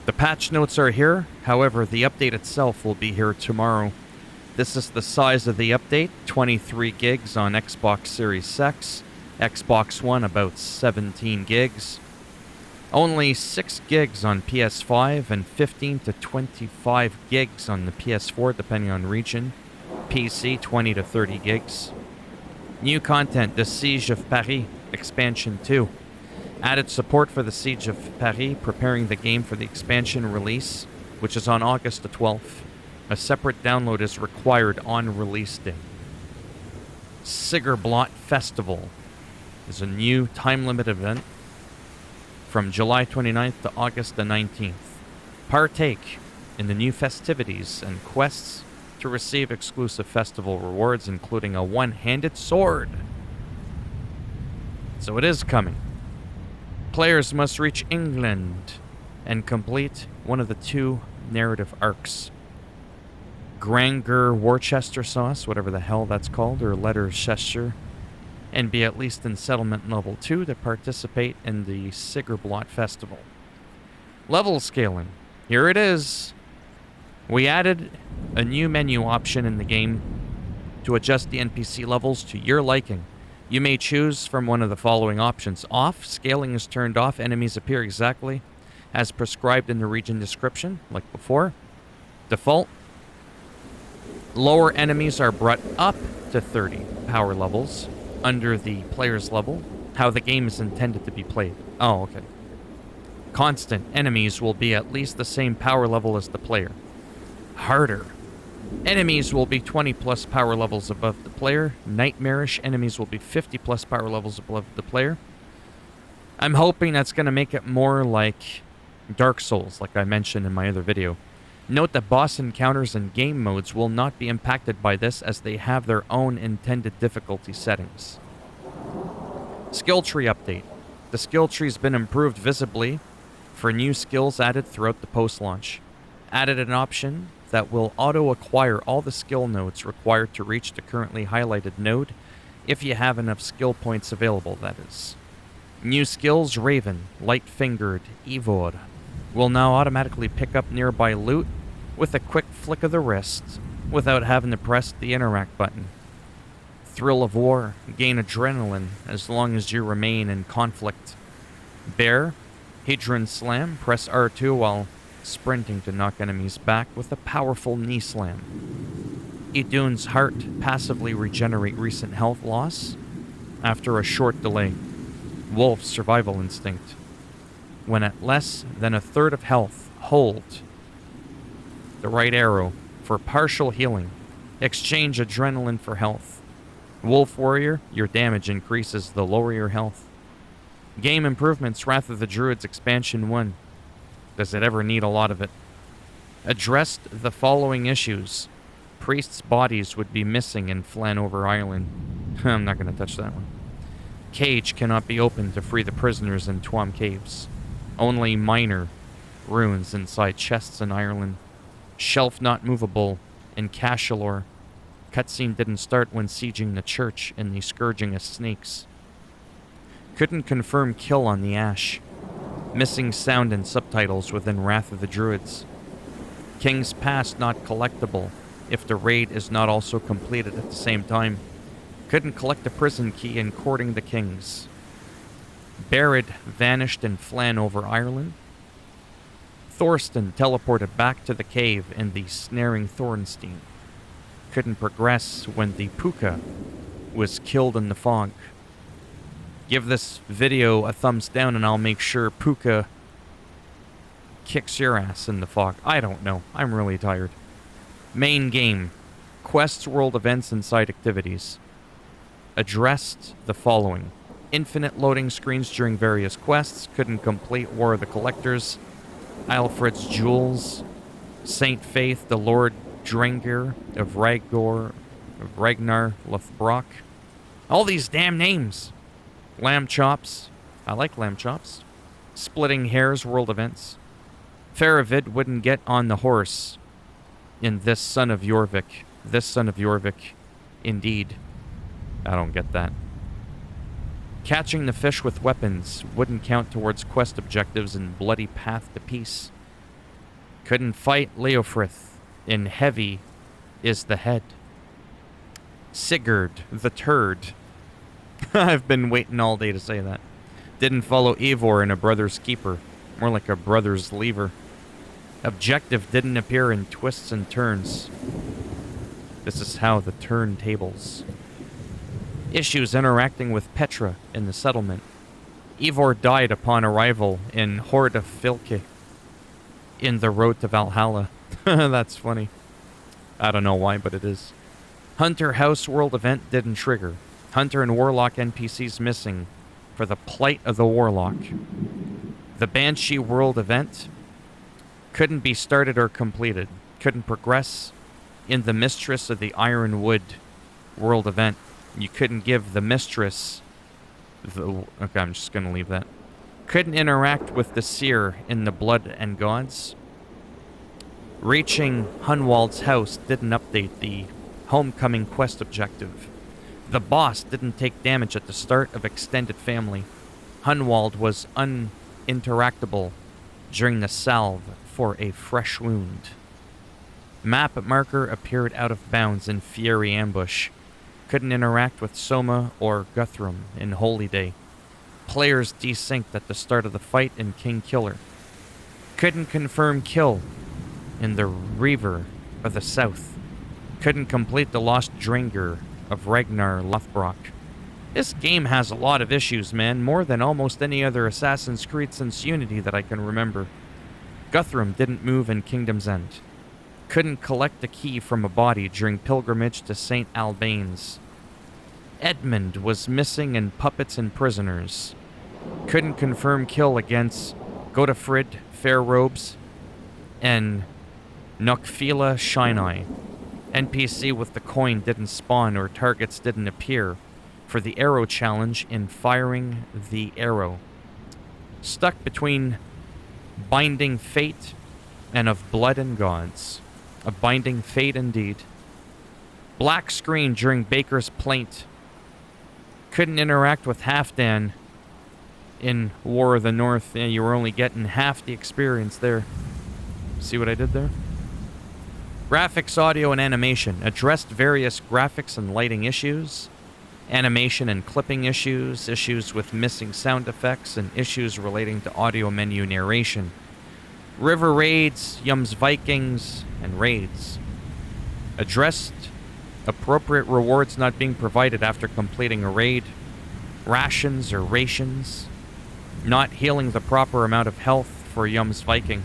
The patch notes are here, however, the update itself will be here tomorrow. This is the size of the update, 23 gigs on Xbox Series X, Xbox One about 17 gigs, only 6 gigs on PS5 and 15 to 25 gigs on the PS4 depending on region, PC 20 to 30 gigs. New content, The Siege of Paris, Expansion 2. Added support for the Siege of Paris, preparing the game for the expansion release, which is on August the 12th. A separate download is required on release day. Sigerblot Festival is a new time-limit event from July 29th to August the 19th. Partake in the new festivities and quests to receive exclusive festival rewards, including a one-handed sword. So it is coming. Players must reach England and complete one of the 2 narrative arcs. Granger Worcester sauce, whatever the hell that's called, or Leicester, and be at least in settlement level 2 to participate in the Sigerblot Festival. Level scaling. Here it is. We added a new menu option in the game to adjust the NPC levels to your liking. You may choose from one of the following options. Off, scaling is turned off. Enemies appear exactly as prescribed in the region description, like before. Default. Lower enemies are brought up to 30 power levels under the player's level, how the game is intended to be played. Oh, okay. Constant enemies will be at least the same power level as the player. Harder. Enemies will be 20 plus power levels above the player. Nightmarish enemies will be 50 plus power levels above the player. I'm hoping that's going to make it more like Dark Souls, like I mentioned in my other video. Note that boss encounters and game modes will not be impacted by this, as they have their own intended difficulty settings. Skill tree update. The skill tree has been improved visibly for new skills added throughout the post-launch. Added an option that will auto-acquire all the skill nodes required to reach the currently highlighted node, if you have enough skill points available, that is. New skills, Raven, Light-Fingered, Evor, will now automatically pick up nearby loot with a quick flick of the wrist without having to press the interact button. Thrill of War, gain adrenaline as long as you remain in conflict. Bear, Hadron Slam, press R2 while sprinting to knock enemies back with a powerful knee slam. Idun's Heart, passively regenerate recent health loss after a short delay. Wolf's Survival Instinct. When at less than a third of health, hold the right arrow for partial healing. Exchange adrenaline for health. Wolf Warrior, your damage increases the lower your health. Game improvements, Wrath of the Druids Expansion 1. Does it ever need a lot of it? Addressed the following issues. Priests' bodies would be missing in Flanover Island. I'm not going to touch that one. Cage cannot be opened to free the prisoners in Tuam Caves. Only minor ruins inside chests in Ireland. Shelf not movable in Cashelor. Cutscene didn't start when sieging the church in the Scourging of Snakes. Couldn't confirm kill on the Ash. Missing sound and subtitles within Wrath of the Druids. King's Pass not collectible if the raid is not also completed at the same time. Couldn't collect the prison key in Courting the Kings. Barrett vanished in Flanover Ireland. Thorsten teleported back to the cave in the Snaring Thornstein. Couldn't progress when the Puka was killed in the fog. Give this video a thumbs down and I'll make sure Puka kicks your ass in the fog. I don't know. I'm really tired. Main game. Quests, world events, and side activities. Addressed the following. Infinite loading screens during various quests. Couldn't complete War of the Collectors. Alfred's Jewels. Saint Faith, the Lord Drengir of Ragnar Lothbrok. All these damn names. Lamb Chops. I like Lamb Chops. Splitting Hairs world events. Faravid wouldn't get on the horse in This Son of Jorvik. This Son of Jorvik. Indeed. I don't get that. Catching the fish with weapons wouldn't count towards quest objectives in Bloody Path to Peace. Couldn't fight Leofrith. In heavy is the head. Sigurd the Turd. I've been waiting all day to say that. Didn't follow Eivor in A Brother's Keeper. More like A Brother's Leaver. Objective didn't appear in Twists and Turns. This is how the turntables. Issues interacting with Petra in the settlement. Eivor died upon arrival in Horda Filke in the road to Valhalla. That's funny. I don't know why, but it is. Hunter House World event didn't trigger. Hunter and Warlock NPCs missing for the plight of the Warlock. The Banshee World event couldn't be started or completed. Couldn't progress in the Mistress of the Ironwood World event. You couldn't give the Mistress the... Okay, I'm just going to leave that. Couldn't interact with the Seer in the Blood and Gods. Reaching Hunwald's house didn't update the Homecoming quest objective. The boss didn't take damage at the start of Extended Family. Hunwald was uninteractable during the salve for a fresh wound. Map marker appeared out of bounds in Fury Ambush. Couldn't interact with Soma or Guthrum in Holy Day. Players desynced at the start of the fight in King Killer. Couldn't confirm kill in the Reaver of the South. Couldn't complete the Lost Dringer of Ragnar Lothbrok. This game has a lot of issues, man, more than almost any other Assassin's Creed since Unity that I can remember. Guthrum didn't move in Kingdom's End. Couldn't collect a key from a body during pilgrimage to St. Albane's. Edmund was missing in Puppets and Prisoners. Couldn't confirm kill against Godefrid Fairrobes and Nokfila Shineeye. NPC with the coin didn't spawn or targets didn't appear for the arrow challenge in Firing the Arrow. Stuck between Binding Fate and Of Blood and Gods. A Binding Fate indeed. Black screen during Baker's Plaint. Couldn't interact with Halfdan in War of the North. Yeah, you were only getting half the experience there. See what I did there? Graphics, audio, and animation. Addressed various graphics and lighting issues. Animation and clipping issues. Issues with missing sound effects. And issues relating to audio menu narration. River raids, Yum's Vikings, and raids. Addressed appropriate rewards not being provided after completing a raid. Rations or rations. Not healing the proper amount of health for Yum's Viking.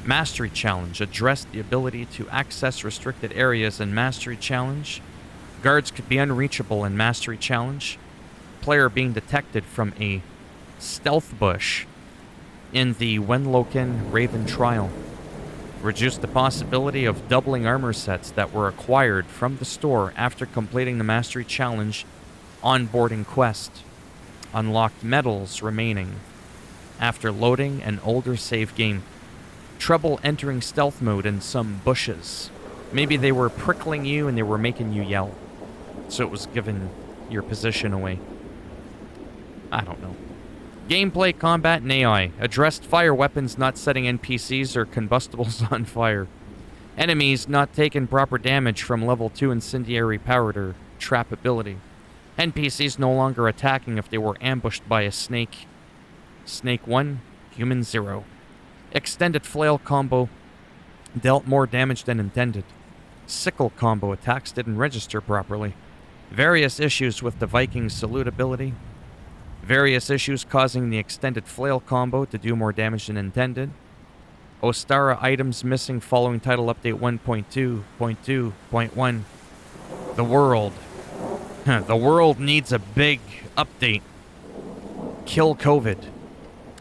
Mastery Challenge. Addressed the ability to access restricted areas in Mastery Challenge. Guards could be unreachable in Mastery Challenge. Player being detected from a stealth bush in the Wenloken Raven Trial. Reduced the possibility of doubling armor sets that were acquired from the store after completing the Mastery Challenge onboarding quest. Unlocked medals remaining after loading an older save game. Trouble entering stealth mode in some bushes. Maybe they were prickling you and they were making you yell, so it was giving your position away. I don't know. Gameplay, combat, and AI. Addressed fire weapons not setting NPCs or combustibles on fire. Enemies not taking proper damage from level 2 incendiary powered or trap ability. NPCs no longer attacking if they were ambushed by a snake. Snake 1, human 0. Extended flail combo dealt more damage than intended. Sickle combo attacks didn't register properly. Various issues with the Viking salute ability. Various issues causing the extended flail combo to do more damage than intended. Ostara items missing following title update 1.2.2.1. The world. The world needs a big update. Kill COVID.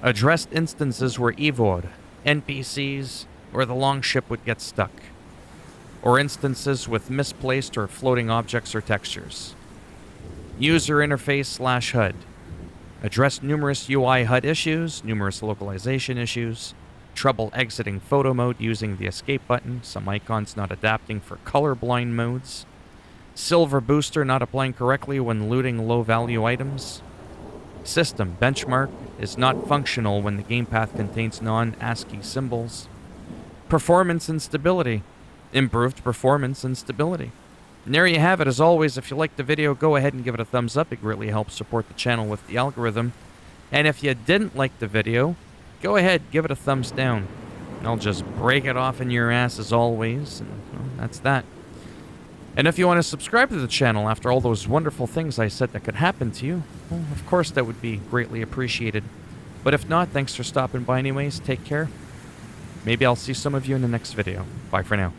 Addressed instances where Eivor, NPCs, or the longship would get stuck. Or instances with misplaced or floating objects or textures. User interface / HUD. Addressed numerous UI HUD issues, numerous localization issues, trouble exiting photo mode using the escape button, some icons not adapting for colorblind modes, silver booster not applying correctly when looting low value items, system benchmark is not functional when the game path contains non-ASCII symbols, performance and stability. Improved performance and stability. And there you have it. As always, if you liked the video, go ahead and give it a thumbs up. It greatly helps support the channel with the algorithm. And if you didn't like the video, go ahead, give it a thumbs down. And I'll just break it off in your ass as always, and well, that's that. And if you want to subscribe to the channel after all those wonderful things I said that could happen to you, well, of course that would be greatly appreciated. But if not, thanks for stopping by anyways. Take care. Maybe I'll see some of you in the next video. Bye for now.